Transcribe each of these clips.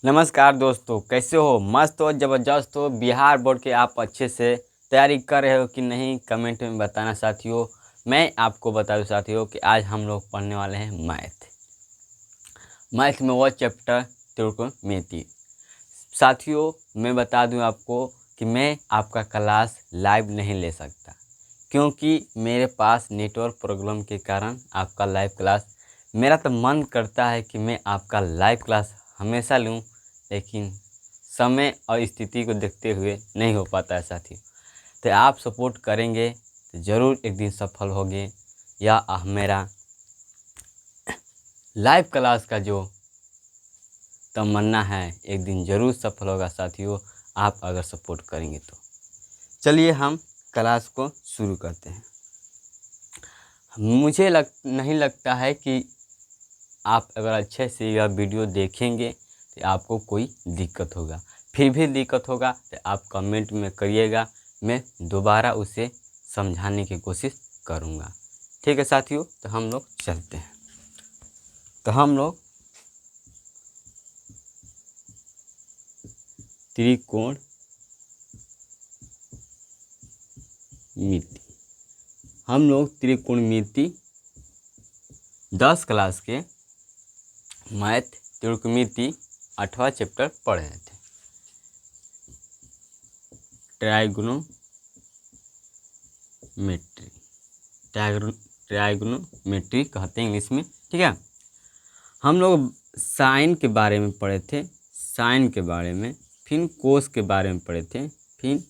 नमस्कार दोस्तों, कैसे हो? मस्त हो, ज़बरदस्त हो? बिहार बोर्ड के आप अच्छे से तैयारी कर रहे हो कि नहीं, कमेंट में बताना साथियों। मैं आपको बता दूं साथियों कि आज हम लोग पढ़ने वाले हैं मैथ में वो चैप्टर त्रिकोणमिति। साथियों मैं बता दूं आपको कि मैं आपका क्लास लाइव नहीं ले सकता, क्योंकि मेरे पास नेटवर्क प्रॉब्लम के कारण आपका लाइव क्लास, मेरा तो मन करता है कि मैं आपका लाइव क्लास हमेशा लूं, लेकिन समय और स्थिति को देखते हुए नहीं हो पाता है साथियों। तो आप सपोर्ट करेंगे तो ज़रूर एक दिन सफल होगे, या मेरा लाइव क्लास का जो तमन्ना है एक दिन ज़रूर सफल होगा साथियों, आप अगर सपोर्ट करेंगे तो। चलिए हम क्लास को शुरू करते हैं। मुझे नहीं लगता है कि आप अगर अच्छे से यह वीडियो देखेंगे तो आपको कोई दिक्कत होगा। फिर भी दिक्कत होगा तो आप कमेंट में करिएगा, मैं दोबारा उसे समझाने की कोशिश करूँगा। ठीक है साथियों, तो हम लोग चलते हैं। तो हम लोग त्रिकोणमिति, हम लोग त्रिकोणमिति 10 क्लास के मैथ त्रिकोणमिति 8वां चैप्टर पढ़ रहे थे। ट्राइगोनोमेट्री कहते हैं इंग्लिश में। ठीक है, हम लोग साइन के बारे में पढ़े थे, साइन के बारे में, फिर कोस के बारे में पढ़े थे, फिर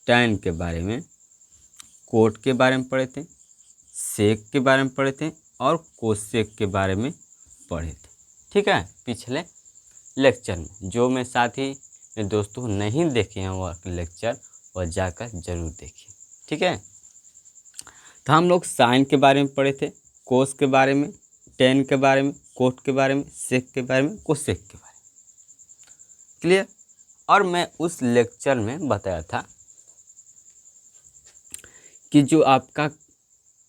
टैन के बारे में, कोट के बारे में पढ़े थे, सेक के बारे में पढ़े थे और कोसेक के बारे में पढ़े थे। ठीक है, पिछले लेक्चर में जो मैं साथी मेरे दोस्तों नहीं देखे हैं वह लेक्चर, वह जाकर ज़रूर देखें। ठीक है, तो हम लोग साइन के बारे में पढ़े थे, कोस के बारे में, टेन के बारे में, कोट के बारे में, सेक के बारे में, कोसेक के बारे में। क्लियर? और मैं उस लेक्चर में बताया था कि जो आपका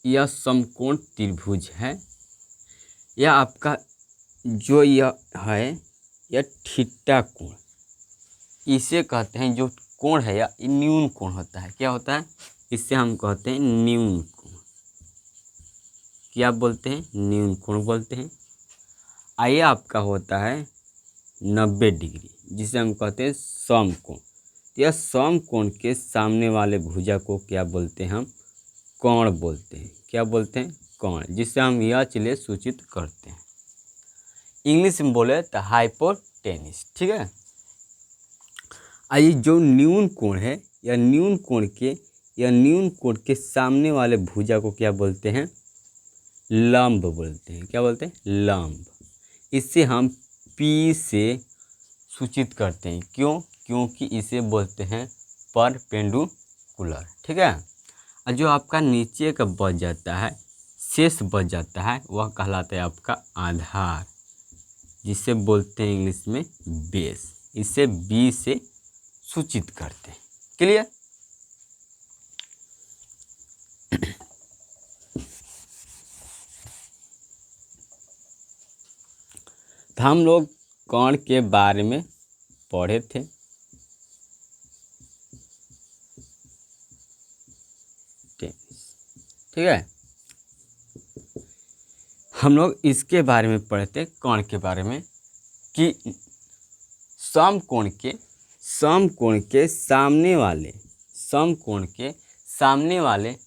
यह समकोण त्रिभुज है, यह आपका जो यह है यह थीटा कोण, इसे कहते हैं। जो कोण है यह न्यून कोण होता है। क्या होता है? इससे हम कहते हैं न्यून कोण। क्या बोलते हैं? न्यून कोण बोलते हैं। आइए, आपका होता है 90 डिग्री, जिसे हम कहते हैं समकोण। यह समकोण के सामने वाले भुजा को क्या बोलते हैं? हम कोण बोलते हैं। क्या बोलते हैं? कोण, जिसे हम यह चीज़ें सूचित करते हैं। इंग्लिश में बोले तो हाइपोटेन्यूस। ठीक है, आइए, जो न्यून कोण है या न्यून कोण के सामने वाले भुजा को क्या बोलते हैं? लंब बोलते हैं। क्या बोलते हैं? लंब। इससे हम P से सूचित करते हैं। क्यों? क्योंकि इसे बोलते हैं परपेंडिकुलर। ठीक है, और जो आपका नीचे का बच जाता है, शेष बच जाता है, वह कहलाता है आपका आधार, जिसे बोलते हैं इंग्लिश में बेस। इसे B से सूचित करते हैं। क्लियर? तो हम लोग कोण के बारे में पढ़े थे। ठीक है, हम लोग इसके बारे में पढ़े थे, कोण के बारे में, कि समकोण के सामने वाले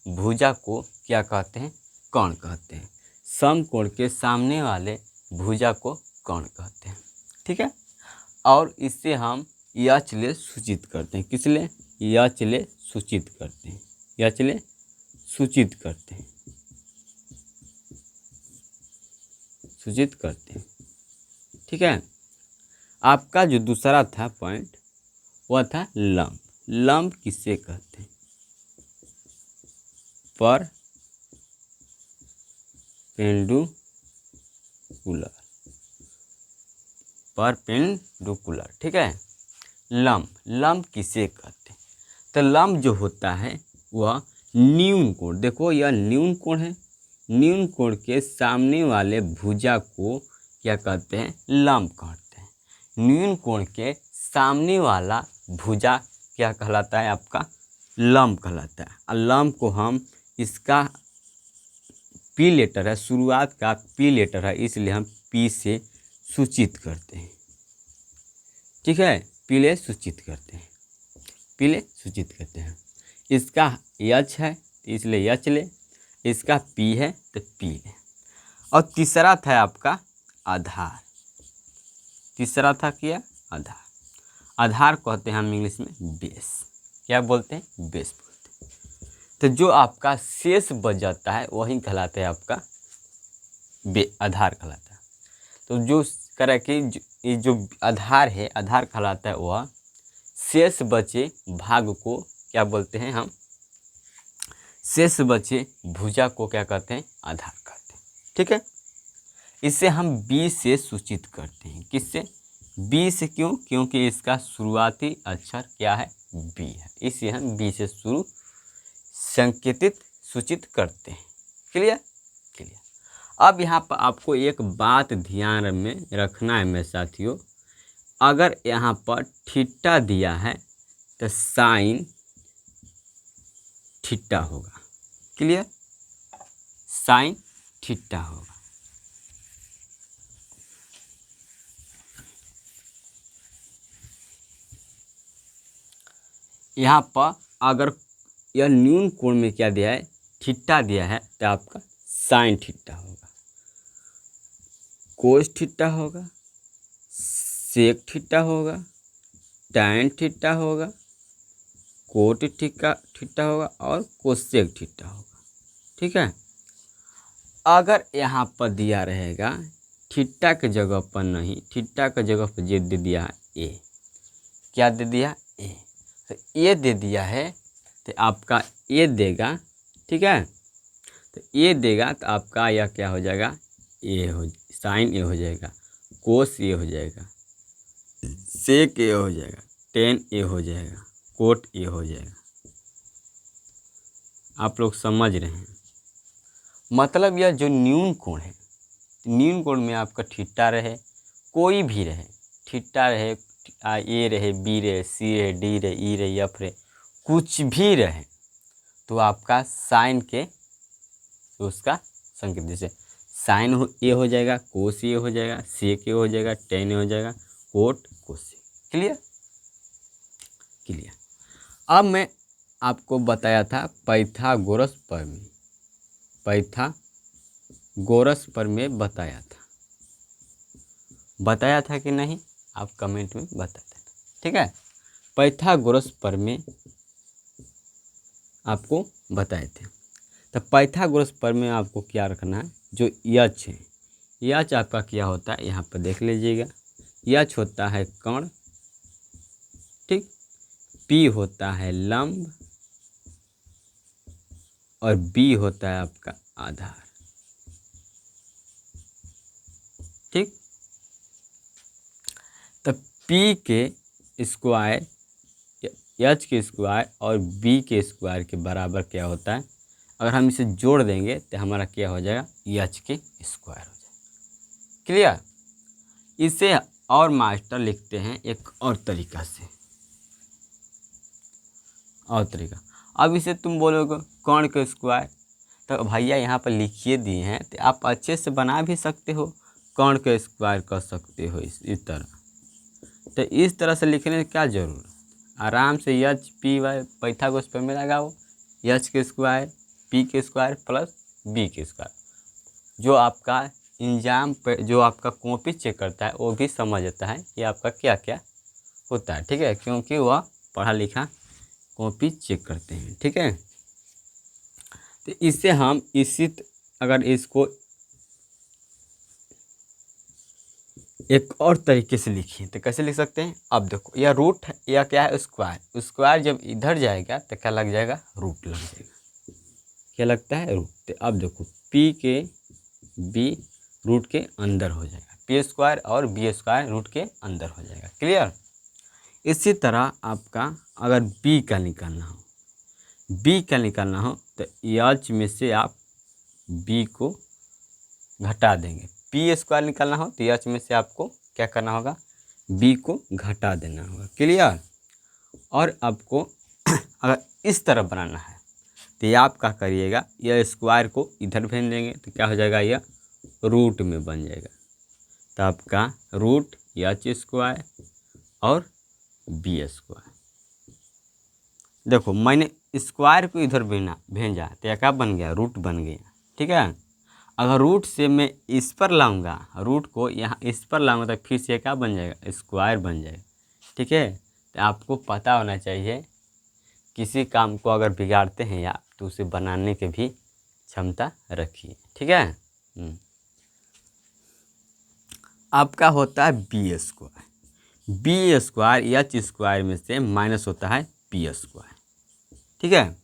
भुजा को क्या कहते हैं? कोण कहते हैं। समकोण के सामने वाले भुजा को कोण कहते हैं। ठीक है, और इससे हम यह चीज़ें सूचित करते हैं। किस लिए? यह चीज़ें सूचित करते हैं, यह चीज़ें सूचित करते हैं, सूचित करते हैं। ठीक है, आपका जो दूसरा था पॉइंट, वह था लंब। लंब किसे कहते हैं? परपेंडिकुलर। ठीक है, लंब किसे कहते हैं? तो लंब जो होता है वह न्यून कोण, देखो यह न्यून कोण है, न्यून कोण के सामने वाले भुजा को क्या कहते हैं? लंब कहते हैं। न्यून कोण के सामने वाला भुजा क्या कहलाता है आपका, लंब कहलाता है। और लंब को हम, इसका पी लेटर है, शुरुआत का पी लेटर है, इसलिए हम पी से सूचित करते हैं। ठीक है, पीले सूचित करते हैं, पीले सूचित करते हैं। इसका यच है तो इसलिए यच ले, इसका पी है तो पी ले। और तीसरा था आपका आधार, तीसरा था क्या, आधार। आधार कहते हैं हम इंग्लिश में बेस, क्या बोलते हैं, बेस बोलते हैं। तो जो आपका शेष बच जाता है वही कहलाता है आपका आधार कहलाता है। तो जो करे कि ये जो आधार है, आधार कहलाता है वह शेष बचे भाग को क्या बोलते हैं हम, शेष बचे भुजा को क्या कहते हैं, आधार कहते हैं। ठीक है, इसे हम बी से सूचित करते हैं। किससे, बी से। क्यों, क्योंकि इसका शुरुआती अक्षर क्या है, बी है, इसे हम बी से शुरू संकेतित सूचित करते हैं। Clear, clear. अब यहाँ पर आपको एक बात ध्यान में रखना है मेरे साथियों, अगर यहाँ पर थीटा दिया है तो साइन थीटा होगा। क्लियर, साइन थीटा होगा। यहाँ पर अगर यह न्यून कोण में क्या दिया है, थीटा दिया है, तो आपका साइन थीटा होगा, कोस थीटा होगा, सेक थीटा होगा, टैन थीटा होगा, कोट थीटा होगा और कोसेक थीटा होगा। ठीक है, अगर यहाँ पर दिया रहेगा थीटा के जगह पर नहीं, थीटा के जगह पर जे दे दिया है ए, क्या दे दिया, ए, तो ए दे दिया है तो आपका ए देगा। ठीक है, तो ए देगा तो आपका यह क्या हो जाएगा, ए हो, साइन ए हो जाएगा, कोस ए हो जाएगा, सेक ए हो जाएगा, टेन ए हो जाएगा, कोट ए हो जाएगा। आप लोग समझ रहे हैं, मतलब यह जो न्यून कोण है, न्यून कोण में आपका थीटा रहे, कोई भी रहे, थीटा रहे, ए रहे, बी रहे, सी रहे, डी रहे, ई रहे, एफ रहे, कुछ भी रहे, तो आपका साइन के उसका संकेत, जैसे साइन ए हो जाएगा, कोस ए हो जाएगा, सेक ए हो जाएगा, टेन ए हो जाएगा, कोट कोसेक। Clear, clear. अब मैं आपको बताया था पाइथागोरस प्रमेय, पाइथागोरस प्रमेय बताया था कि नहीं, आप कमेंट में बता देना। ठीक है, पाइथागोरस प्रमेय आपको बताए थे। तो पाइथागोरस प्रमेय आपको क्या रखना है, जो यच है, यच आपका क्या होता है, यहाँ पर देख लीजिएगा, यच होता है कर्ण, ठीक, पी होता है लंब और बी होता है आपका आधार। ठीक, तो पी के स्क्वायर, एच के स्क्वायर और बी के स्क्वायर के बराबर क्या होता है, अगर हम इसे जोड़ देंगे तो हमारा क्या हो जाएगा, एच के स्क्वायर हो जाएगा। क्लियर, इसे और मास्टर लिखते हैं एक और तरीका से, और तरीका। अब इसे तुम बोलोगे कर्ण के स्क्वायर, तो भैया यहाँ पर लिखिए दिए हैं, तो आप अच्छे से बना भी सकते हो, कर्ण के स्क्वायर कर सकते हो इस तरह। तो इस तरह से लिखने की क्या जरूरत, आराम से एच पी वाई पाइथागोरस प्रमेय लगाओ, एच के स्क्वायर, पी के स्क्वायर प्लस बी के स्क्वायर। जो आपका एग्जाम पे, जो आपका कॉपी चेक करता है वो भी समझ जाता है कि आपका क्या क्या होता है। ठीक है, क्योंकि वह पढ़ा लिखा कॉपी चेक करते हैं। ठीक है, तो इससे हम अगर इसको एक और तरीके से लिखिए तो कैसे लिख सकते हैं, अब देखो यह रूट है, यह क्या है, स्क्वायर, स्क्वायर जब इधर जाएगा तो क्या लग जाएगा, रूट लग जाएगा, क्या लगता है, रूट। तो अब देखो पी के बी रूट के अंदर हो जाएगा, पी स्क्वायर और बी स्क्वायर रूट के अंदर हो जाएगा। क्लियर, इसी तरह आपका अगर बी का निकालना हो, बी का निकालना हो तो एच में से आप बी को घटा देंगे, पी स्क्वायर निकालना हो तो एच में से आपको क्या करना होगा, बी को घटा देना होगा। क्लियर। और आपको अगर इस तरफ बनाना है तो ये आप क्या करिएगा, यह स्क्वायर को इधर भेज देंगे तो क्या हो जाएगा, यह रूट में बन जाएगा। तो आपका रूट एच स्क्वायर और बी स्क्वायर। देखो मैंने स्क्वायर को इधर भेजा तो यह क्या बन गया, रूट बन गया। ठीक है। अगर रूट से मैं इस पर लाऊंगा, रूट को यहाँ इस पर लाऊंगा तो फिर से क्या बन जाएगा, स्क्वायर बन जाएगा। ठीक है। तो आपको पता होना चाहिए किसी काम को अगर बिगाड़ते हैं या तो उसे बनाने के भी क्षमता रखिए। ठीक है। आपका होता है बी स्क्वायर एच स्क्वायर में से माइनस होता है बी स्क्वायर। ठीक है।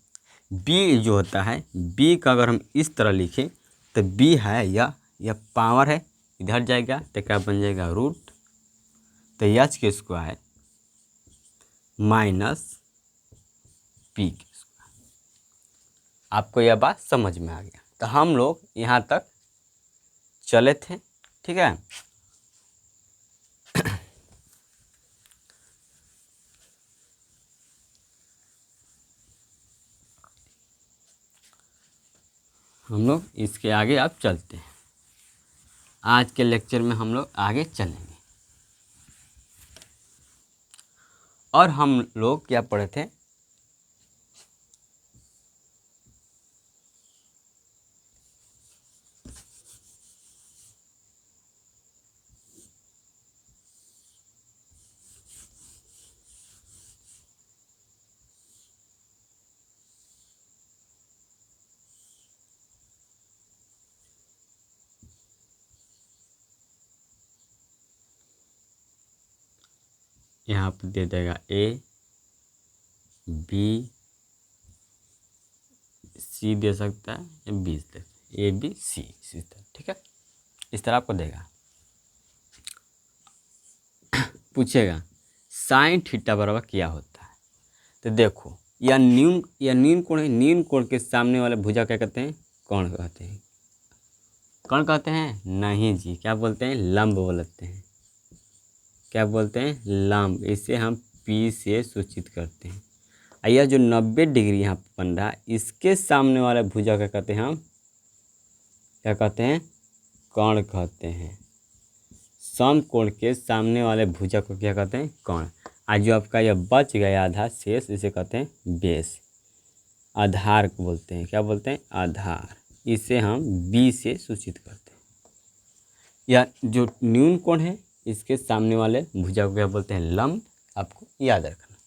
बी जो होता है, बी का अगर हम इस तरह लिखें तो बी है या पावर है, इधर जाएगा तो क्या बन जाएगा, रूट। तो एच के स्क्वायर माइनस पी के स्क्वायर। आपको यह बात समझ में आ गया। तो हम लोग यहाँ तक चले थे। ठीक है। हम लोग इसके आगे अब चलते हैं। आज के लेक्चर में हम लोग आगे चलेंगे। और हम लोग क्या पढ़े थे, यहाँ पर दे देगा ए बी सी दे सकता है या बी दे सकता है, ए बी सी इसी तरह। ठीक है। इस तरह आपको देगा। पूछेगा साइन थीटा बराबर क्या होता है। तो देखो यह न्यून कोण है। न्यून कोण के सामने वाले भुजा क्या कहते हैं, कोण कहते हैं। कोण कहते हैं नहीं जी, क्या बोलते हैं, लंब बोलते हैं। क्या बोलते हैं, लंब। इसे हम पी से सूचित करते हैं। यह जो 90 डिग्री यहाँ पर बन रहा है, इसके सामने वाले भुजा क्या कहते हैं, हम क्या कहते हैं, कोण कहते हैं। समकोण के सामने वाले भुजा को क्या कहते हैं, कोण। आज जो आपका यह बच गया आधा शेष, इसे कहते हैं बेस। आधार को बोलते हैं, क्या बोलते हैं, आधार। इसे हम बी से सूचित करते हैं। या जो न्यून कोण है, इसके सामने वाले भुजा को क्या बोलते हैं, लंब। आपको याद रखना।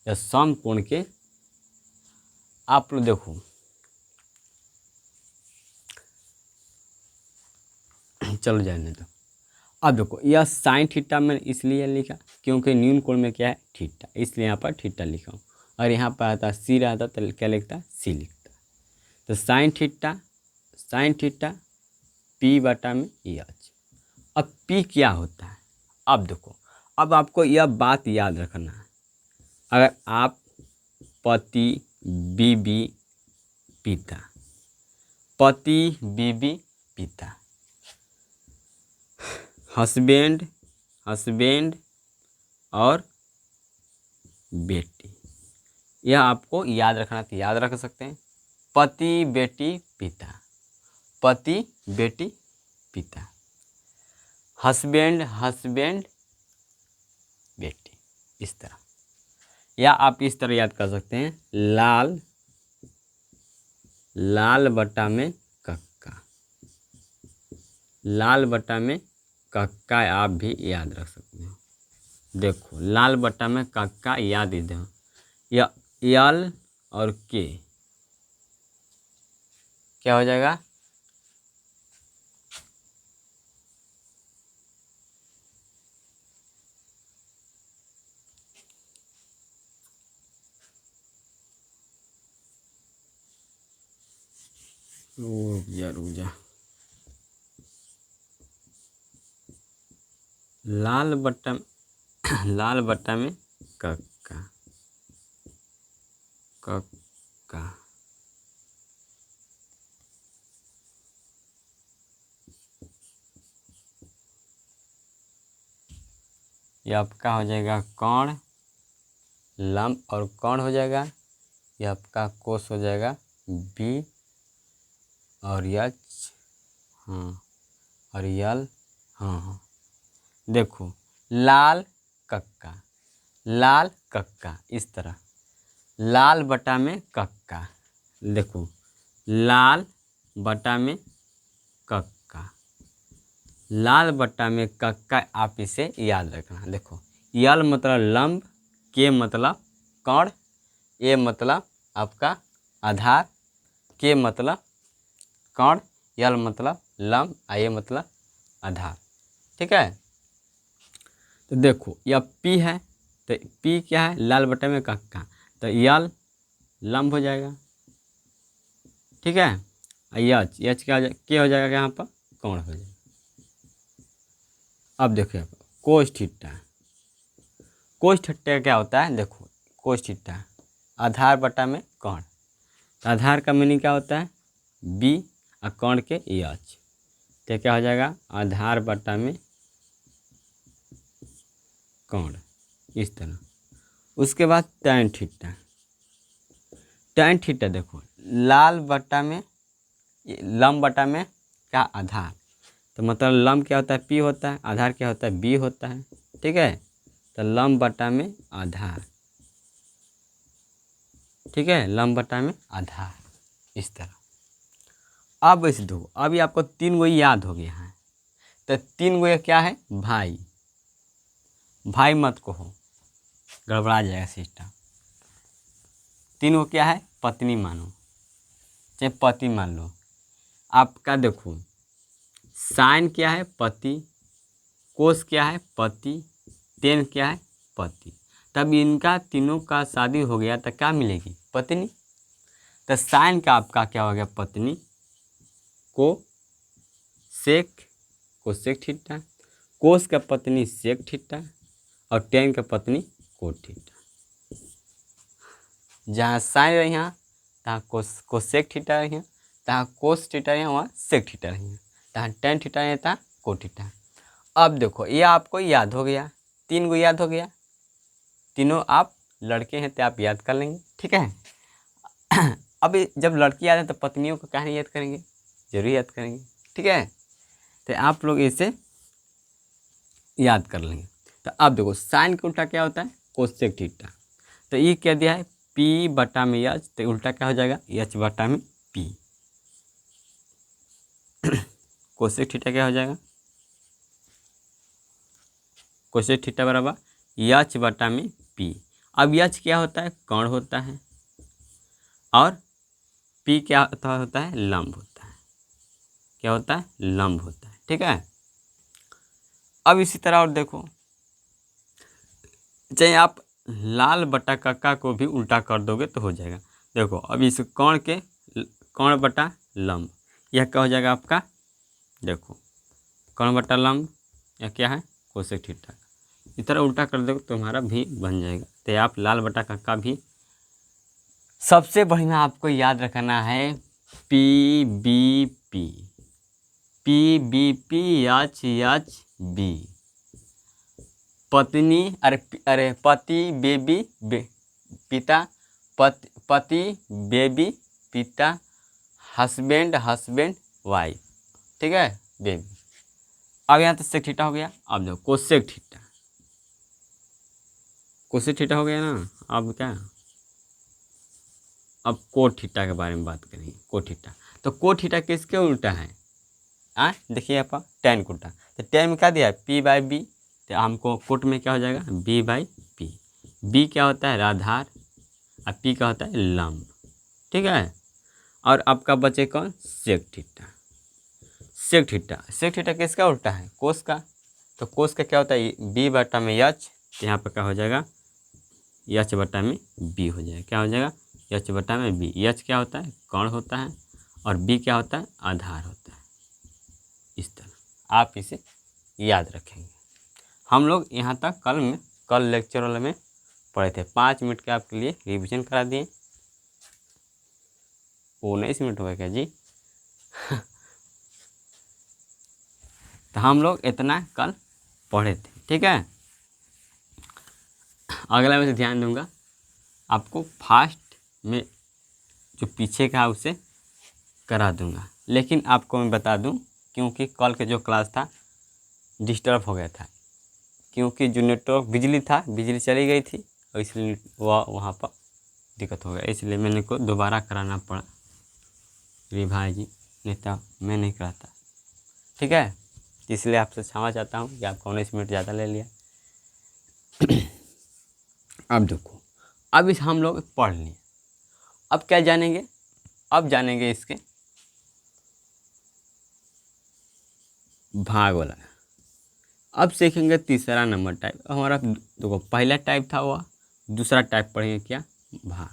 या समकोण के, आप लोग देखो चलो जाने दो। अब देखो यह साइन थीटा मैंने इसलिए लिखा क्योंकि न्यून कोण में क्या है, थीटा, इसलिए यहाँ पर थीटा लिखा हूँ। और यहाँ पर आता सी रहता तो क्या लिखता, सी लिखता। तो साइन थीटा पी बटा में एच। अब पी क्या होता है, अब देखो, अब आपको यह बात याद रखना है। अगर आप पति बीबी पिता, पति बीबी पिता, हस्बैंड और बेटी, यह आपको याद रखना, तो याद रख सकते हैं। पति बेटी पिता, पति बेटी पिता, हस्बैंड बेटी, इस तरह। या आप इस तरह याद कर सकते हैं, लाल बटा में कक्का, लाल बटा में कक्का आप भी याद रख सकते हैं। देखो लाल बटा में कक्का याद ही दो, या एल और के क्या हो जाएगा, रुक जा लाल बटा में कक्का ये आपका हो जाएगा कर्ण, लंब और कर्ण हो जाएगा। ये आपका कोस हो जाएगा बी और यच, हाँ, और यल, हाँ हाँ। देखो लाल कक्का, लाल कक्का, इस तरह लाल बटा में कक्का, देखो लाल बटा में कक्का, लाल बटा में कक्का, आप इसे याद रखना। देखो यल मतलब लंब, के मतलब कर्ण, ए मतलब आपका आधार, के मतलब कर्ण, यल मतलब लंब, ए मतलब आधार। ठीक है, तो देखो यह पी है, तो पी क्या है, लाल बटे में कक्का, तो यल लंब हो जाएगा। ठीक है, यच, यच क्या हो जाएगा, यहाँ पर कर्ण हो जाएगा। अब देखो यहाँ पर कोस थीटा, कोस थीटा क्या होता है, देखो कोस थीटा आधार बटा में कर्ण, तो आधार का मीनिंग क्या होता है बी और कर्ण के यच, तो क्या हो जाएगा आधार बटा में कर्ण, इस तरह। उसके बाद टैन थीटा, टैन थीटा देखो लाल बटा में लंब बटा में क्या आधार, तो मतलब लंब क्या होता है पी होता है, आधार क्या होता है बी होता है। ठीक है, तो लंब बटा में आधार, ठीक है, लंब बटा में आधार, इस तरह। अब इस दो, अभी आपको तीन गो याद हो गया है, तो तीन गो क्या है भाई, भाई मत कहो गड़बड़ा जाएगा सिस्टम। तीन गो क्या है पत्नी मानो, चाहे पति मान लो। आपका देखो साइन क्या है पति, कोस क्या है पति, टेन क्या है पति। तब इनका तीनों का शादी हो गया तो क्या मिलेगी पत्नी, तो साइन का आपका क्या हो गया पत्नी, को सेक, को सेक थीटा, कोस का पत्नी सेक थीटा, और टेन का पत्नी कोट थीटा। जहाँ साइन रही यहाँ तहाँ कोस सेक थीटा रही, तहाँ कोस थीटा रही, वहाँ सेक थीटा रही, तहाँ टेन थीटा रही, तहाँ कोट थीटा। अब देखो ये आपको याद हो गया, तीन गो याद हो गया, तीनों आप लड़के हैं तो आप याद कर लेंगे। ठीक है, अब जब लड़की याद है तो पत्नियों को कहानी याद करेंगे, जरूर याद करेंगे। ठीक है, तो आप लोग इसे याद कर लेंगे। तो अब देखो साइन का उल्टा क्या होता है कोसेक थीटा, तो ये क्या दिया है पी बटा में एच, तो उल्टा क्या हो जाएगा एच बटा में पी। कोसेक थीटा क्या हो जाएगा, कोसेक थीटा बराबर एच बटा में पी। अब एच क्या होता है कर्ण होता है, और पी क्या होता है लंब होता है, क्या होता है लंब होता है। ठीक है, अब इसी तरह और देखो, चाहे आप लाल बटा कक्का को भी उल्टा कर दोगे तो हो जाएगा। देखो अब इस कर्ण के कर्ण बटा लंब, यह क्या हो जाएगा आपका, देखो कर्ण बटा लंब, यह क्या है कोसेक थीटा। इस तरह उल्टा कर दोगे तो हमारा भी बन जाएगा। तो आप लाल बटा कक्का भी, सबसे बढ़िया आपको याद रखना है P B P, P B P H H B, पत्नी अरे पति बेबी पिता, पति बेबी पिता, हस्बैंड हस्बैंड वाइफ। ठीक है बेबी। अब यहाँ तो सेक थीटा हो गया, अब देखो कोसेक थीटा, कोसेक थीटा हो गया ना। अब क्या, अब कोट थीटा के बारे में बात करेंगे। कोट थीटा, तो कोट थीटा किसके उल्टा है, देखिए यहाँ पर टेन को उल्टा, तो टेन में क्या दिया है पी बाई बी, तो हमको कोट में क्या हो जाएगा बी बाई पी। बी क्या होता है आधार और पी क्या होता है लंब। ठीक है, और आपका बचे कौन sec theta, sec theta, sec theta किसका उल्टा है कोस का, तो कोस का क्या होता है बी बटा में एच, तो यहाँ पर क्या हो जाएगा एच बटा में बी हो जाएगा, क्या हो जाएगा एच बटा में बी। एच क्या होता है कर्ण होता है, और बी क्या होता है आधार होता है। इस तरह आप इसे याद रखेंगे। हम लोग यहाँ तक कल लेक्चर वाले में पढ़े थे, 5 मिनट के आपके लिए रिवीजन करा दिए। 19 मिनट हो गया क्या जी? तो हम लोग इतना कल पढ़े थे। ठीक है, अगला मैं से ध्यान दूंगा आपको फास्ट में जो पीछे का है उसे करा दूंगा। लेकिन आपको मैं बता दूं, क्योंकि कल के जो क्लास था डिस्टर्ब हो गया था, क्योंकि जो नेटवर्क बिजली था, बिजली चली गई थी और इसलिए वहाँ पर दिक्कत हो गया, इसलिए मैंने को दोबारा कराना पड़ा रिवाइज, नहीं तो मैं नहीं कराता। ठीक है, इसलिए आपसे क्षमा चाहता हूँ कि आपको 19 मिनट ज़्यादा ले लिया। अब देखो, अब इस हम लोग पढ़ लिए, अब क्या जानेंगे, अब जानेंगे इसके भाग वाला। अब सीखेंगे तीसरा नंबर टाइप। हमारा देखो पहला टाइप था वह, दूसरा टाइप पढ़ेंगे क्या, भाग।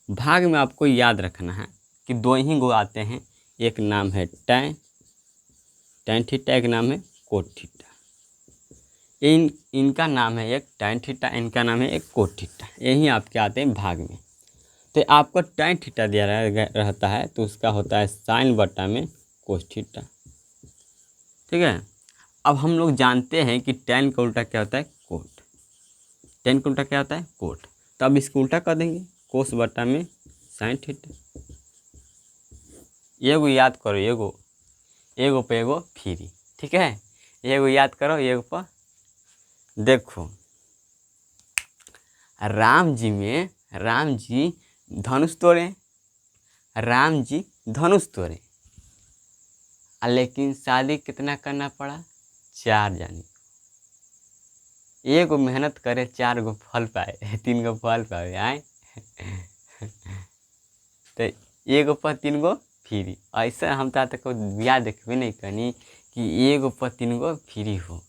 भाग में आपको याद रखना है कि दो ही गो आते हैं, एक नाम है टैन थीटा, एक नाम है कोट थीटा। इनका नाम है एक टैन थीटा, इनका नाम है एक कोट थीटा, यही आपके आते हैं भाग में। तो आपको टैन थीटा दिया रहता है तो उसका होता है साइन बटा में कोस थीटा। ठीक है, अब हम लोग जानते हैं कि टैन का उल्टा क्या होता है, कोट। टैन का उल्टा क्या होता है, कोट। तो अब इसको उल्टा कर देंगे, कोस बटा में साइन थीटा। एगो याद करो, एगो पे एगो फ्री। ठीक है, एगो याद करो, एगो पर देखो। राम जी धनुष तोड़े, लेकिन शादी कितना करना पड़ा, 4 जानी। एगो मेहनत करे 4 गो फल पाए, 3 गो फल पाए आए। तो एगो पर 3 गो फ्री। ऐसा हम तक बिया देखबे नहीं कनी कि एगो पर 3 गो फ्री हो,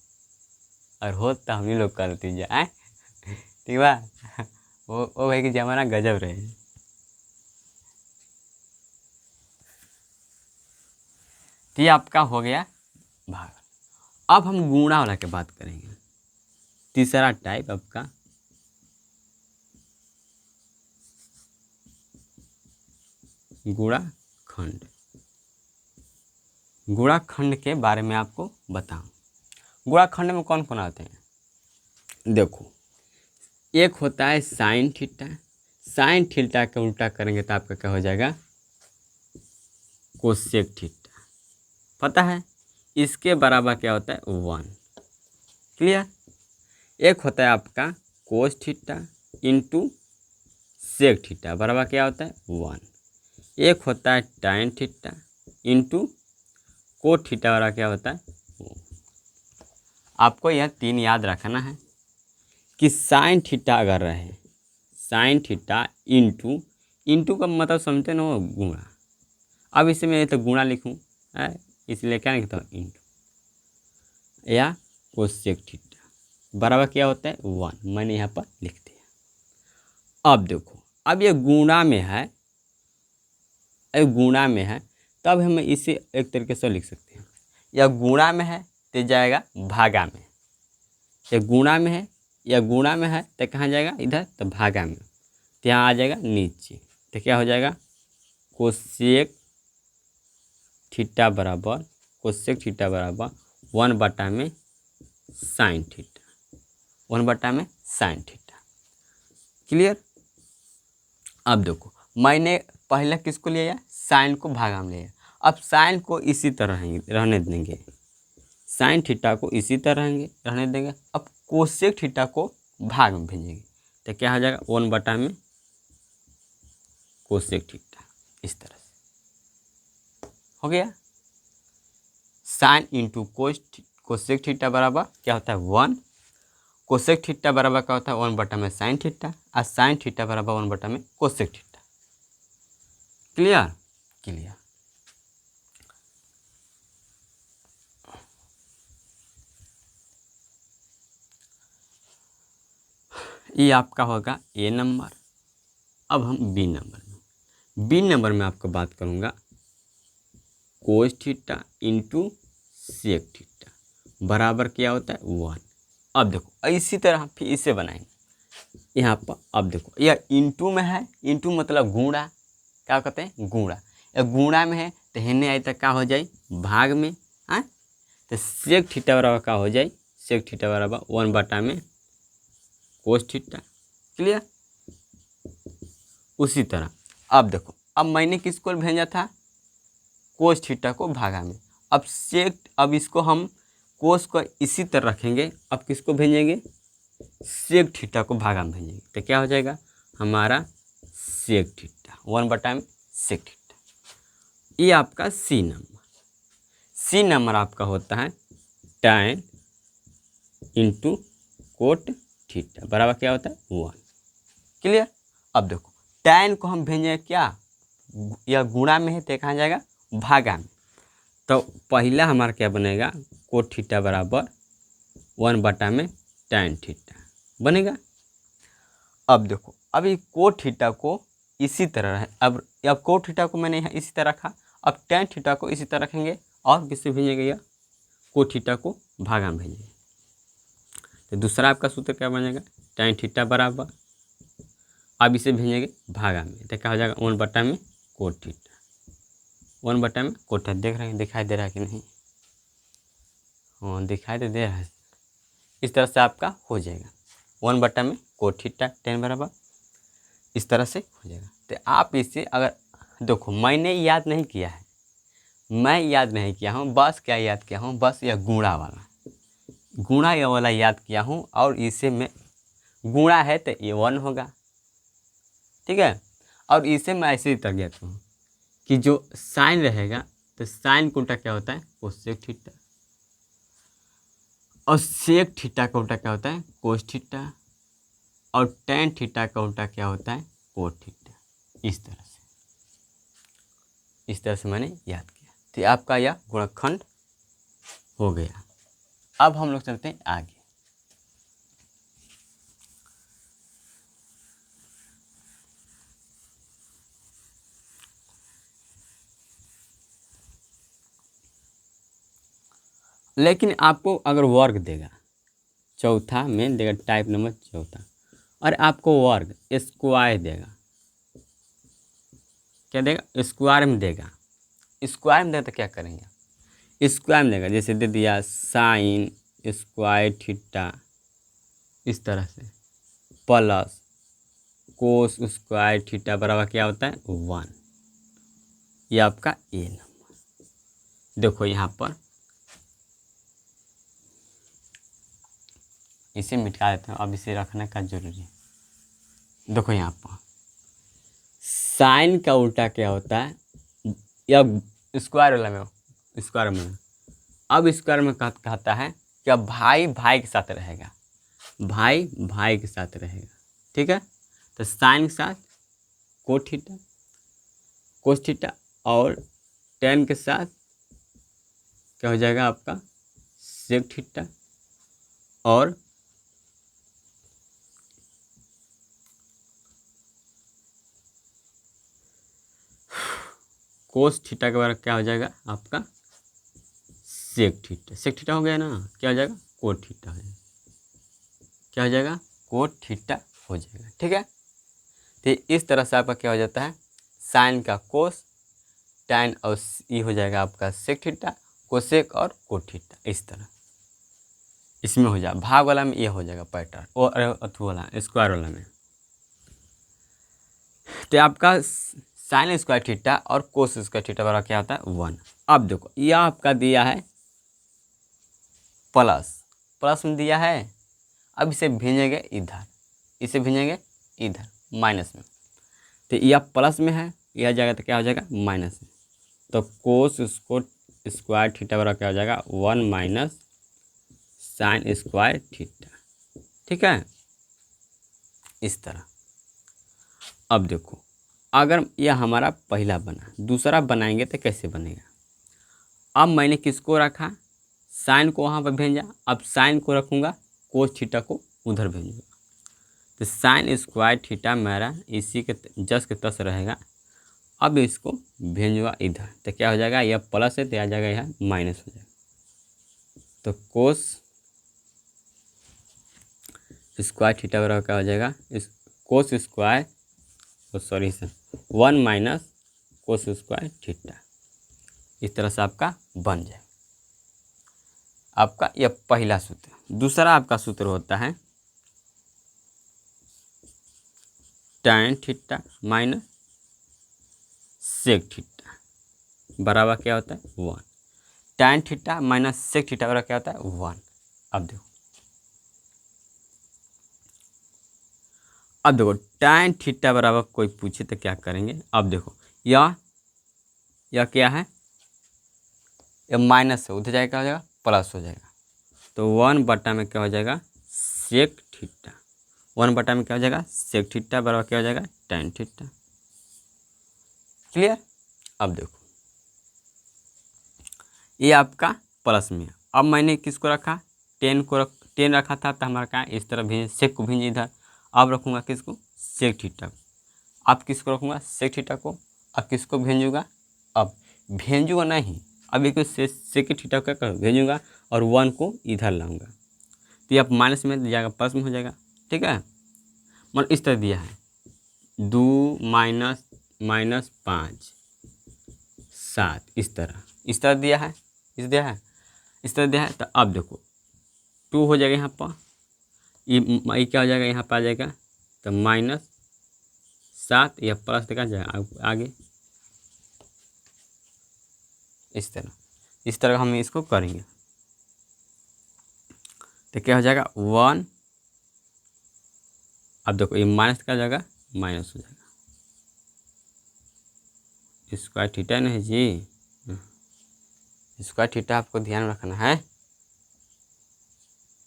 और हो तो हम ही लोग करते जाए। ठीक बा, वो भाई की जमाना गजब रहे। तो ये आपका हो गया भाग। अब हम गुणा वाला की बात करेंगे। तीसरा टाइप आपका गुणाखंड। गुणाखंड के बारे में आपको बताऊं। गुणाखंड में कौन कौन आते हैं, देखो। एक होता है साइन थीटा, साइन थीटा का उल्टा करेंगे तो आपका क्या हो जाएगा, कोसेक थीटा। पता है इसके बराबर क्या होता है, 1। क्लियर। एक होता है आपका cos theta into sec theta, बराबर क्या होता है, 1। एक होता है टाइन थीटा इंटू कोट थीटा, बराबर क्या होता है, 1। आपको यह 3 याद रखना है कि साइन थीटा अगर रहे, साइन थीटा इंटू का मतलब समझते ना, वो गुणा। अब इसमें तो गुणा लिखूँ, इसलिए क्या लिखता हूँ, इंटू या कोसेक थीटा, बराबर क्या होता है, 1। मैंने यहाँ पर लिख दिया। अब देखो, अब ये गुणा में है, तब हम इसे एक तरीके से लिख सकते हैं। या गुणा में है तो जाएगा भागा में, या गुणा में है तो कहाँ जाएगा, इधर, तो भागा में, तो यहाँ आ जाएगा नीचे। तो क्या हो जाएगा, कोसेक थीटा बराबर 1 बटा में साइन थीटा, 1 बटा में साइन थीटा। क्लियर। अब देखो, मैंने पहले किसको लिया, साइन को भागा में लिया। अब साइन को इसी तरह रहने देंगे, साइन थीटा को इसी तरह रहने देंगे। अब कोसेक थीटा को भाग में भेजेंगे तो क्या हो जाएगा, 1 बटा में कोसेक थीटा। इस तरह से हो गया। साइन इंटू कोसेक थीटा बराबर क्या होता है, 1। कोसेक थीटा बराबर क्या होता है, 1 बटा में साइन थीटा, और साइन थीटा बराबर 1 बटा में कोसेक थीटा। क्लियर। ये आपका होगा ए नंबर। अब हम बी नंबर में आपको बात करूँगा, cos theta into sec theta बराबर क्या होता है, 1। अब देखो इसी तरह फिर इसे बनाएंगे यहाँ पर। अब देखो यह इंटू में है, इंटू मतलब गुणा, क्या कहते हैं, गुणा। या गुणा में है तो हेने आई तक क्या हो जाए, भाग में। तो सेक थीटा बराबर क्या हो जाए, सेक थीटा बराबर 1 बटा में कोस थीटा। क्लियर। उसी तरह अब देखो, अब मैंने किसको भेजा था, कोस थीटा को भागा में। अब इसको हम कोस को इसी तरह रखेंगे, अब किसको भेजेंगे, सेक थीटा को भागा में भेजेंगे, तो क्या हो जाएगा हमारा सेक थीटा, 1/में सेक थीटा। ये आपका सी नंबर। सी नंबर आपका होता है tan इंटू कोट थीटा बराबर क्या होता है 1। क्लियर। अब देखो tan को हम भेजेंगे क्या, यह गुणा में है तो कहाँ जाएगा भागा में, तो पहला हमारा क्या बनेगा कोट थीटा बराबर 1/में tan थीटा बनेगा। अब देखो अभी कोट थीटा को इसी तरह है, अब कोट थीटा को मैंने यहाँ इसी तरह रखा, अब tan थीटा को इसी तरह रखेंगे और किससे भेजेंगे, यह कोट थीटा को भागा में भेजेंगे। तो दूसरा आपका सूत्र क्या बनेगा, tan थीटा बराबर, अब इसे भेजेंगे भागा में, तो क्या हो जाएगा 1/में कोट थीटा, 1/में कोट थीटा। देख रहे हैं, दिखाई दे रहा है कि नहीं, हाँ दिखाई तो दे रहा है। इस तरह से आपका हो जाएगा 1/में कोट थीटा tan बराबर, इस तरह से हो जाएगा। तो आप इसे अगर देखो, मैंने याद नहीं किया है, मैं याद नहीं किया हूँ, बस क्या याद किया हूँ, बस यह गुणा ये वाला याद किया हूँ, और इसे मैं गुणा है तो ये 1 होगा, ठीक है। और इसे मैं ऐसे ही तक देता हूँ कि जो साइन रहेगा तो साइन का उल्टा क्या होता है कोसेक थीटा, और सेक थीटा का उल्टा क्या होता है कोस थीटा, और tan थीटा का उल्टा क्या होता है कोट थीटा। इस तरह से मैंने याद किया, तो आपका यह गुणनखंड हो गया। अब हम लोग चलते हैं आगे। लेकिन आपको अगर वर्ग देगा, चौथा में देगा टाइप नंबर चौथा, और आपको वर्ग स्क्वायर देगा, क्या देगा स्क्वायर में देगा, स्क्वायर में देगा तो क्या करेंगे, स्क्वायर में देगा, जैसे दे दिया साइन स्क्वायर थीटा इस तरह से, प्लस कोस स्क्वायर थीटा बराबर क्या होता है 1। ये आपका ए नंबर। देखो यहाँ पर इसे मिटा देते हैं, अब इसे रखने का जरूरी है। देखो यहाँ पर साइन का उल्टा क्या होता है, या स्क्वायर वाला में, स्क्वायर में, अब स्क्वायर में कहता है कि अब भाई भाई के साथ रहेगा, भाई भाई के साथ रहेगा, ठीक है। तो साइन के साथ कोस थीटा, कोस थीटा, और tan के साथ क्या हो जाएगा आपका सेक थीटा, और कोस थीटा के बारे में क्या हो जाएगा आपका सेक थीटा, सेक थीटा हो गया ना, क्या हो जाएगा कोट थीटा हो जाएगा, क्या हो जाएगा कोट थीटा हो जाएगा, ठीक है। तो इस तरह से आपका क्या हो जाता है साइन का कोस, tan और ये हो जाएगा आपका सेक थीटा, कोसेक और कोट थीटा, इस तरह इसमें हो जाए। भाग वाला में ये हो जाएगा पैटर्न, और अथु वाला स्क्वायर वाला में तो आपका साइन स्क्वायर थीटा और कोस स्क्वायर थीटा बराबर क्या होता है 1। अब देखो यह आपका दिया है प्लस, प्लस में दिया है, अब इसे भेजेंगे इधर, इसे भेजेंगे इधर माइनस में, तो यह प्लस में है, यह जाएगा तो क्या हो जाएगा माइनस में, तो कोस स्क्वायर थीटा बराबर क्या हो जाएगा 1 माइनस साइन स्क्वायर थीटा, ठीक है। इस तरह अब देखो अगर यह हमारा पहला बना, दूसरा बनाएंगे तो कैसे बनेगा, अब मैंने किसको रखा साइन को वहाँ पर भेजा, अब साइन को रखूँगा कोस थीटा को उधर भेजूँगा, तो साइन स्क्वायर थीटा मेरा इसी के जस के तस रहेगा, अब इसको भेजूँगा इधर तो क्या हो जाएगा यह प्लस है तो आ जाएगा यह माइनस हो जाएगा, तो कोस स्क्वायर थीटा बराबर क्या हो जाएगा इस cos square sorry sir 1 minus cos square theta, इस तरह से आपका बन जाए आपका यह पहला सूत्र। दूसरा आपका सूत्र होता है tan theta minus sec theta बराबर क्या होता है 1। tan theta minus sec theta बराबर क्या होता है 1। अब देखो tan थीटा बराबर कोई पूछे तो क्या करेंगे। अब देखो यह क्या है, यह माइनस है, उधर जाएगा हो जाएगा प्लस हो जाएगा। तो 1 बटा में क्या हो जाएगा sec थीटा, 1 बटा में क्या हो जाएगा sec थीटा बराबर क्या हो जाएगा tan थीटा। क्लियर। अब देखो ये आपका प्लस में है। अब मैंने किसको रखा 10 रखा था, तो हमारा क्या इस तरह भेज सेक को भेज इधर। अब रखूँगा किसको सेक थीटा को। अब किसको रखूँगा सेक थीटा को। अब किसको भेजूँगा, अब भेजूँगा नहीं, अब एक सेक थीटा को क्या करूँ भेजूँगा और 1 को इधर लाऊंगा। तो ये अब माइनस में जाएगा प्लस में हो जाएगा। ठीक है, मतलब इस तरह दिया है 2 माइनस माइनस 5 7 इस तरह दिया है, इस तरह दिया है। तो अब देखो 2 हो जाएगा यहाँ पर, ये क्या हो जाएगा यहाँ पर आ जाएगा तो माइनस 7 या प्लस देखा जाएगा आगे इस तरह हम इसको करेंगे तो क्या हो जाएगा 1। अब देखो ये माइनस का जाएगा माइनस हो जाएगा, स्क्वायर थीटा नहीं जी, स्क्वायर थीटा आपको ध्यान रखना है।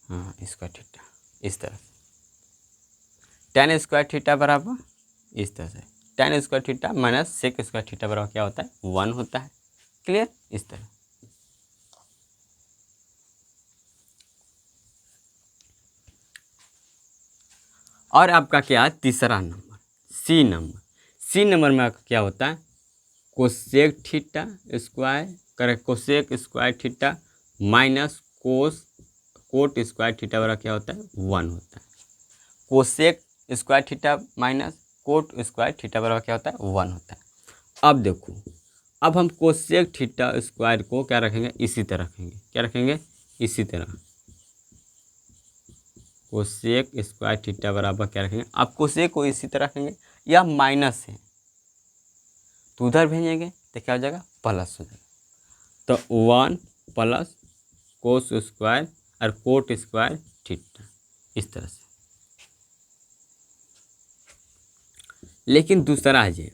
हाँ स्क्वायर थीटा इस तरह tan स्क्वायर थीटा बराबर इस तरह से tan square theta minus sec square theta बराबर क्या होता है 1 होता है। क्लियर। इस तरह और आपका क्या है तीसरा नंबर सी नंबर में आपका क्या होता है cosec theta square correct cosec square theta minus cot square theta बराबर क्या होता है 1 होता है। Cosec square theta minus cot square theta बराबर क्या होता है 1 होता है। अब देखो अब हम कोसेक थीटा स्क्वायर को क्या रखेंगे इसी तरह रखेंगे, क्या रखेंगे इसी तरह कोसेक स्क्वायर थीटा बराबर क्या रखेंगे। अब कोसेक को इसी तरह रखेंगे, यह माइनस है तो उधर भेजेंगे तो क्या हो जाएगा प्लस हो जाएगा। तो 1 प्लस कोस स्क्वायर और कोट स्क्वायर थीटा इस तरह से। लेकिन दूसरा है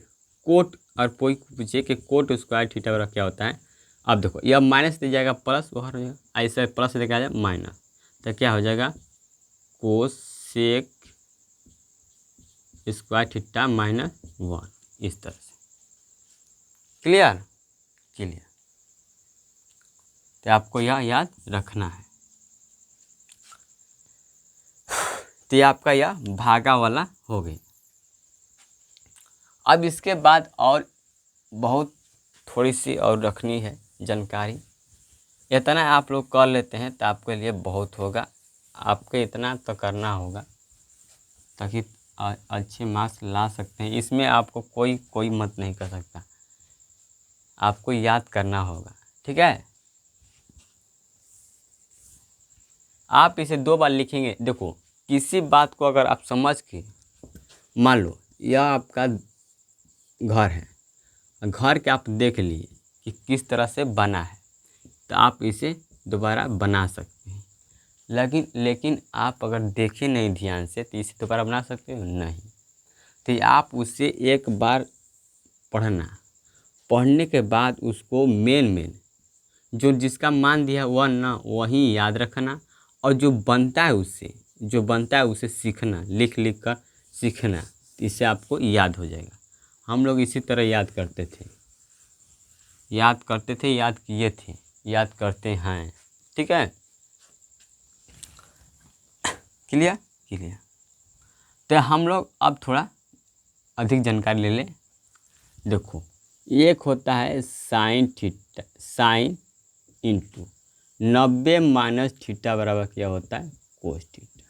कोट और कोई पूछे कि कोट स्क्वायर थीटा बराबर क्या होता है। अब देखो यह माइनस दे जाएगा प्लस बाहर हो जाएगा, ऐसे प्लस देखा जाए माइनस तो क्या हो जाएगा कोसेक स्क्वायर थीटा माइनस 1 इस तरह से। क्लियर। तो आपको यह याद रखना है। तो ये आपका यह भागा वाला हो गई। अब इसके बाद और बहुत थोड़ी सी और रखनी है जानकारी, इतना आप लोग कर लेते हैं तो आपके लिए बहुत होगा। आपको इतना तो करना होगा ताकि अच्छे मार्क्स ला सकते हैं। इसमें आपको कोई मत नहीं कर सकता, आपको याद करना होगा। ठीक है, आप इसे 2 बार लिखेंगे। देखो किसी बात को अगर आप समझ के मान लो यह आपका घर है, घर के आप देख लिए कि किस तरह से बना है तो आप इसे दोबारा बना सकते हैं। लेकिन आप अगर देखें नहीं ध्यान से तो इसे दोबारा बना सकते हो नहीं। तो आप उसे एक बार पढ़ने के बाद उसको मेन जो जिसका मान दिया वह ना वही याद रखना, और जो बनता है उसे सीखना, लिख कर सीखना, इससे आपको याद हो जाएगा। हम लोग इसी तरह याद करते थे, याद किए थे, याद करते हैं। ठीक है, क्लियर। तो हम लोग अब थोड़ा अधिक जानकारी ले लें। देखो एक होता है sine theta, sine into 90 minus theta बराबर क्या होता है कोस थीटा।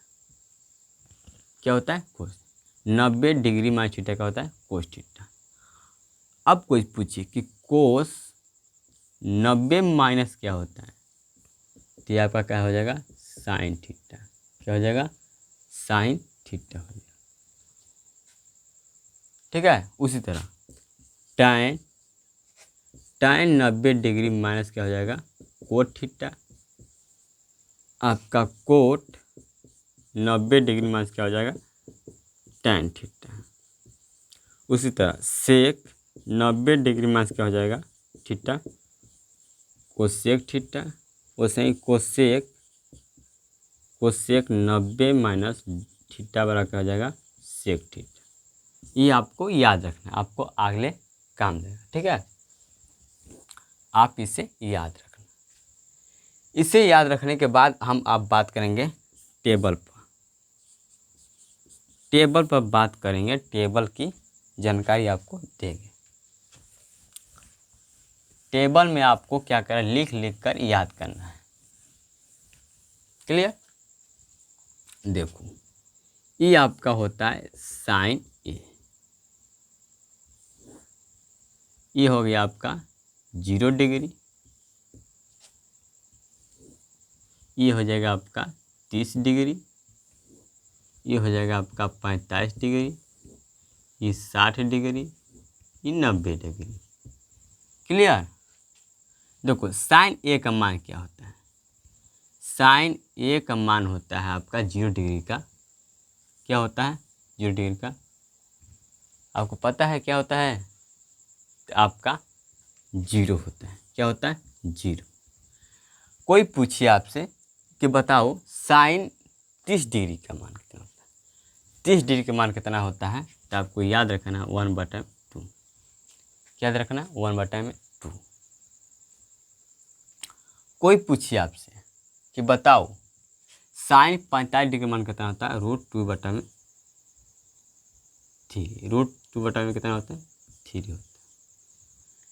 क्या होता है कोस, 90 डिग्री माइनस थीटा क्या होता है कोस थीटा। अब कोई पूछे कि कोस 90 माइनस क्या होता है तो आपका क्या हो जाएगा साइन थीटा। क्या हो जाएगा साइन थीटा हो जाएगा। ठीक है। उसी तरह tan 90 डिग्री माइनस क्या हो जाएगा, कोट थीटा। आपका कोट 90 डिग्री माइनस क्या हो जाएगा, tan थीटा। उसी तरह सेक 90 डिग्री माइनस क्या हो जाएगा, थीटा, कोसेक थीटा। वैसे ही कोसेक 90 माइनस थीटा बराबर क्या हो जाएगा, सेक थीटा। ये आपको याद रखना है, आपको अगले काम देगा, ठीक है। आप इसे याद रखना। इसे याद रखने के बाद हम आप बात करेंगे टेबल पर। टेबल पर बात करेंगे, टेबल की जानकारी आपको देंगे। टेबल में आपको क्या करना है, लिख कर याद करना है। क्लियर। देखो ये आपका होता है साइन ए, ये हो गया आपका 0 डिग्री, ये हो जाएगा आपका 30 डिग्री, ये हो जाएगा आपका 45 डिग्री, ये 60 डिग्री, ये 90 डिग्री। क्लियर। देखो साइन ए का मान क्या होता है, साइन ए का मान होता है आपका 0 डिग्री का। क्या होता है 0 डिग्री का, आपको पता है क्या होता है, तो आपका 0 होता है। क्या होता है 0। कोई पूछिए आपसे कि बताओ साइन 30 डिग्री का मान कितना होता है, 30 डिग्री का मान कितना होता है, तो आपको याद रखना है 1/2। याद रखना 1/2। कोई पूछिए आपसे कि बताओ साइन 45 डिग्री मान कितना होता है, √2/3। √2/में कितना होता है, 3 होता है।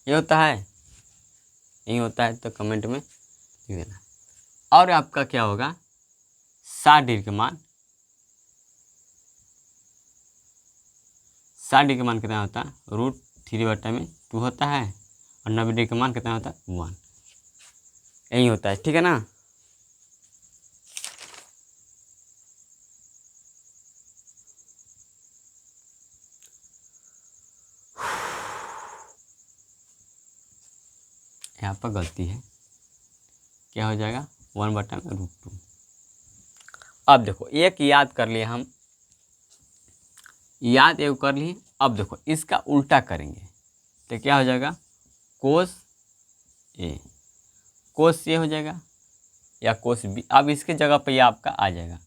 ये होता है, नहीं होता है तो कमेंट में लिख देना। और आपका क्या होगा 60 डिग्री का मान, 60 डिग्री का मान कितना होता है, √3/2 होता है। और 90 डिग्री का मान कितना होता है, 1। यही होता है, ठीक है ना। यहाँ पर गलती है, क्या हो जाएगा 1/√2। अब देखो एक याद कर लिए हम, याद एक कर लिए। अब देखो इसका उल्टा करेंगे तो क्या हो जाएगा, कोस ए, कोस ए हो जाएगा या कोस बी। अब इसके जगह पे ये आपका आ जाएगा।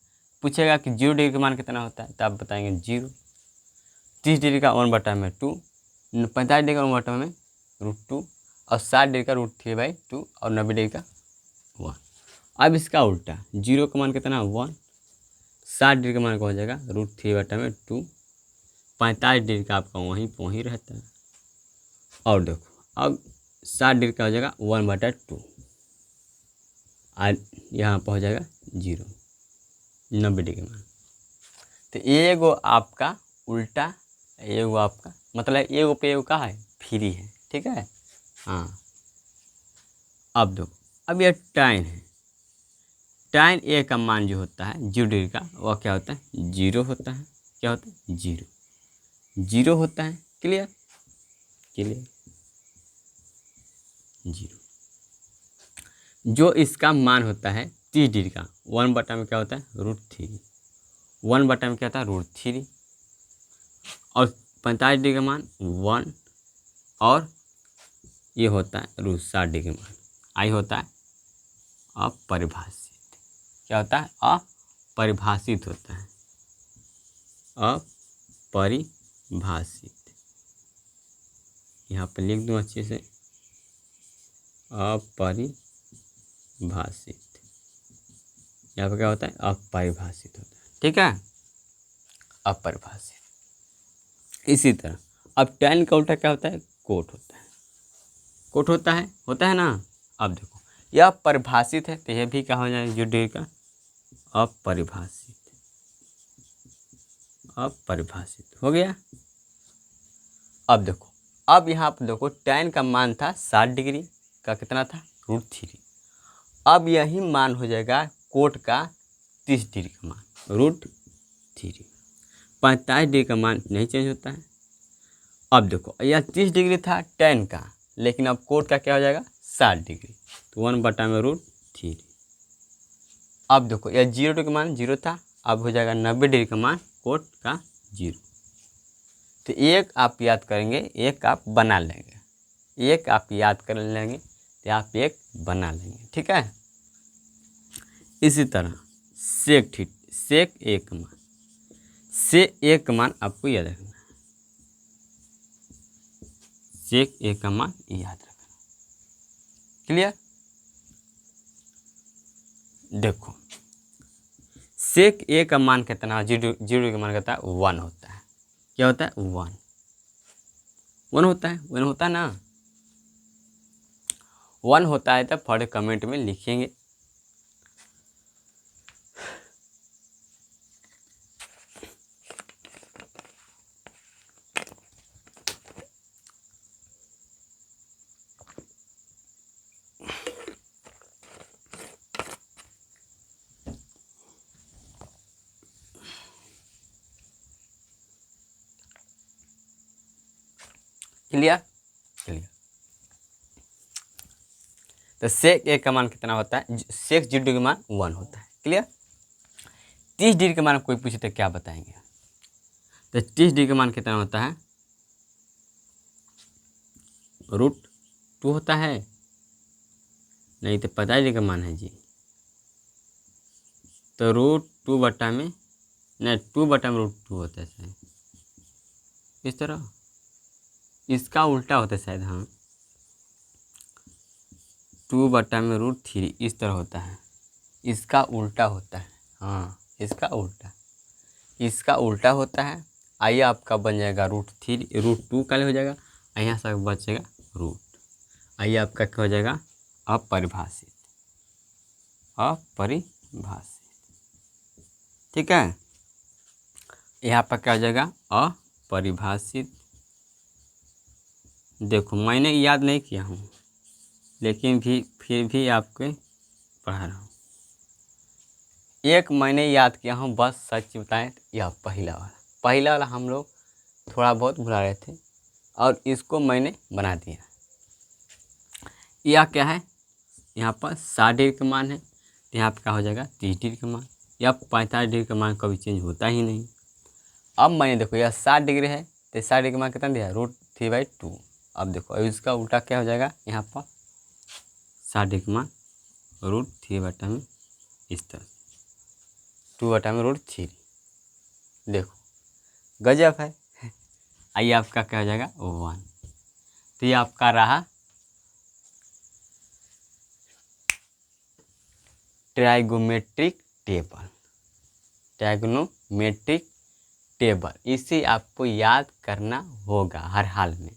पूछेगा कि 0 डिग्री का मान कितना होता है, तो आप बताएंगे 0। 30 डिग्री का 1/2, 45 डिग्री का 1/2 और 60 डिग्री का √3/2 और 90 डिग्री का 1। अब इसका उल्टा 0 का मान कितना 1, 60 डिग्री का मान क्या हो जाएगा √3/2, 45 डिग्री का आपका वहीं रहता है। और देखो अब 60 डिग्री का हो जाएगा 1/2 और यहाँ पर हो जाएगा 0, 90 डिग्री मान। तो एगो आपका उल्टा, एगो आपका मतलब एगो पे एगो का है फ्री है, ठीक है। हाँ अब देखो अब ये tan है, tan ए का मान जो होता है 0 डिग्री का वह क्या होता है 0 होता है। क्या होता है 0 होता है। क्लियर 0। जो इसका मान होता है 30 डिग्री का 1/में क्या होता है √3, 1/में क्या होता है √3 और 45 डिग्री का मान 1 और ये होता है √60 डिग्री मान। आई होता है अपरिभाषित। क्या होता है अपरिभाषित होता है, अपरिभाषित। यहाँ पर लिख दूँ अच्छे से, अपरिभाषित। यहाँ पर क्या होता है अपरिभाषित होता है, ठीक है, अपरिभाषित। इसी तरह अब tan का उल्टा क्या होता है कोट होता है, कोट होता है ना। अब देखो यह परिभाषित है तो यह भी क्या हो जाएगा 0 डिग्री का अपरिभाषित, अपरिभाषित हो गया। अब देखो अब यहाँ पर देखो tan का मान था 60 डिग्री का कितना था √3। अब यही मान हो जाएगा कोट का 30 डिग्री का मान √3। 45 डिग्री का मान नहीं चेंज होता है अब देखो यह 30 डिग्री था tan का, लेकिन अब कोट का क्या हो जाएगा 60 डिग्री, तो 1/√3। अब देखो यह 0 डिग्री का मान 0 था, अब हो जाएगा 90 डिग्री का मान कोट का 0। तो एक आप याद करेंगे, एक आप बना लेंगे, एक आप याद कर लेंगे तो आप एक बना लेंगे, ठीक है। इसी तरह सेक एक का मान, से एक का मान आपको याद रखना है, सेक एक का मान याद रखना। क्लियर। देखो सेक ए का मान कितना, जीरो का मान कितना 1 होता है। क्या होता है 1 होता है, 1 होता है ना, 1 होता है। तब फॉर कमेंट में लिखेंगे। क्लियर। तो सेक ए का मान कितना होता है, सेक 0 डिग्री का मान 1 होता है। क्लियर। 30 डिग्री का मान कोई पूछे तो क्या बताएंगे, तो 30 डिग्री का मान कितना होता है, √2 होता है। नहीं तो 50 डिग्री का मान है जी, तो √2 बटा में नहीं 2/√2 होता है शायद, इस तरह, इसका उल्टा होता है शायद, हाँ 2/√3 इस तरह होता है, इसका उल्टा होता है, हाँ इसका उल्टा होता है। आइए आपका बन जाएगा √2 का हो जाएगा, यहाँ से बचेगा रूट। आइए आपका क्या हो जाएगा, अपरिभाषित, ठीक है। यहाँ पर क्या हो जाएगा अपरिभाषित। देखो मैंने याद नहीं किया हूँ, लेकिन फिर भी आपको पढ़ा रहा हूँ। एक मैंने याद किया हूँ, बस सच बताएं तो यह पहला वाला हम लोग थोड़ा बहुत भुला रहे थे, और इसको मैंने बना दिया। यह क्या है, यहाँ पर 60 डिग्री का मान है, तो यहाँ पर क्या हो जाएगा 30 डिग्री का मान, या 45 डिग्री का मान कभी चेंज होता ही नहीं। अब मैंने देखो यह 60 डिग्री है, तो 60 डिग्री का मान कितना दिया √3/2। अब देखो अब इसका उल्टा क्या हो जाएगा, यहाँ पर 60 डिग्री का मान √3 में इस तरह 2/√3। देखो गजब है। आइए आपका क्या हो जाएगा 1। तो ये आपका रहा ट्राइगोनोमेट्रिक टेबल। इसे आपको याद करना होगा हर हाल में।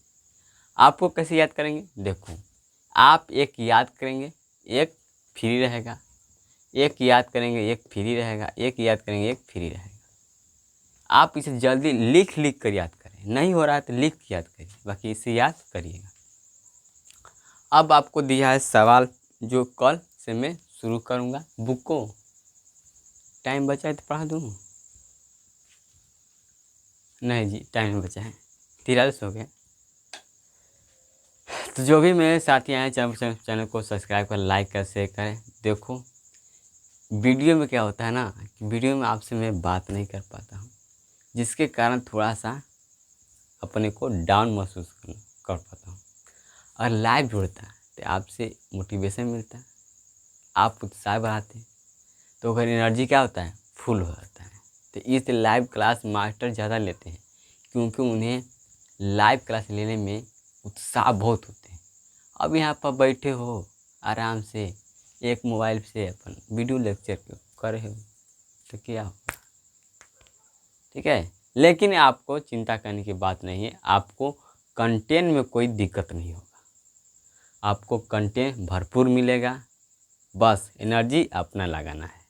आपको कैसे याद करेंगे, देखो आप एक याद करेंगे, एक फ्री रहेगा, एक याद करेंगे, एक फ्री रहेगा, एक याद करेंगे, एक फ्री रहेगा। आप इसे जल्दी लिख कर याद करें, नहीं हो रहा है तो लिख के याद करिए, बाकी इसे याद करिएगा। अब आपको दिया है सवाल, जो कल से मैं शुरू करूँगा। बुक को टाइम बचा है तो पढ़ा दूँ, नहीं जी टाइम नहीं बचा है, 43 हो गया। तो जो भी मेरे साथी आए चैनल को सब्सक्राइब कर, लाइक कर, शेयर करें। देखो वीडियो में क्या होता है ना, कि वीडियो में आपसे मैं बात नहीं कर पाता हूँ, जिसके कारण थोड़ा सा अपने को डाउन महसूस कर पाता हूँ। और लाइव जुड़ता है तो आपसे मोटिवेशन मिलता है, आप उत्साह बढ़ाते हैं, तो अगर एनर्जी क्या होता है फुल हो जाता है। तो इस लाइव क्लास मास्टर ज़्यादा लेते हैं, क्योंकि उन्हें लाइव क्लास लेने में उत्साह बहुत होते हैं। अब यहाँ पर बैठे हो आराम से, एक मोबाइल से अपन वीडियो लेक्चर कर रहे हो तो क्या होगा, ठीक है। लेकिन आपको चिंता करने की बात नहीं है, आपको कंटेंट में कोई दिक्कत नहीं होगा, आपको कंटेंट भरपूर मिलेगा। बस एनर्जी अपना लगाना है,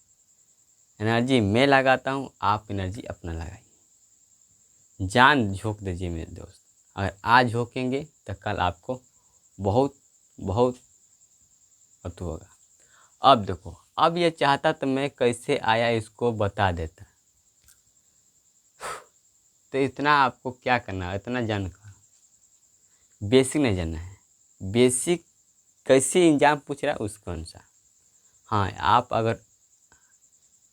एनर्जी मैं लगाता हूँ, आप एनर्जी अपना लगाइए, जान झोंक दीजिए मेरे दोस्त। अगर आज झोंकेंगे तो कल आपको बहुत बहुत अतु होगा। अब देखो, अब ये चाहता तो मैं कैसे आया इसको बता देता, तो इतना आपको क्या करना है, इतना जानकर बेसिक नहीं जानना है, बेसिक कैसे एग्जाम पूछ रहा है उसके अनुसार। हाँ, आप अगर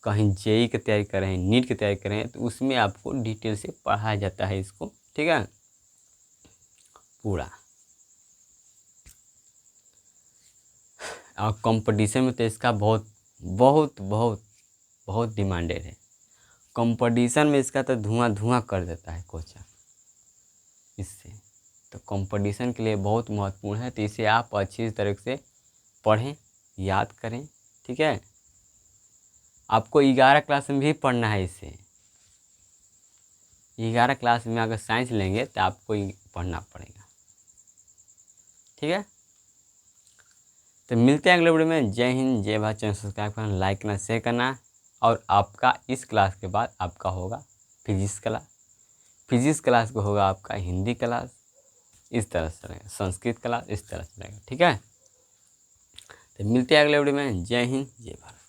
कहीं जेई की तैयारी कर रहे हैं, नीट की तैयारी कर रहे हैं, तो उसमें आपको डिटेल से पढ़ाया जाता है इसको, ठीक है, पूरा। और कंपटीशन में तो इसका बहुत बहुत बहुत बहुत डिमांडेड है। कंपटीशन में इसका तो धुआं धुआं कर देता है क्वेश्चन इससे। तो कंपटीशन के लिए बहुत महत्वपूर्ण है, तो इसे आप अच्छी तरह से पढ़ें, याद करें, ठीक है। आपको 11 क्लास में भी पढ़ना है इसे। 11 क्लास में अगर साइंस लेंगे तो आपको पढ़ना पड़ेगा, ठीक है। तो मिलते हैं अगले वीडियो में। जय हिंद, जय भारत। चैनल सब्सक्राइब करना, लाइक करना, शेयर करना। और आपका इस क्लास के बाद आपका होगा फिजिक्स क्लास, फिजिक्स क्लास को होगा आपका हिंदी क्लास, इस तरह से रहेगा, संस्कृत क्लास इस तरह से रहेगा, ठीक है। तो मिलते हैं अगले वीडियो में। जय हिंद, जय भारत।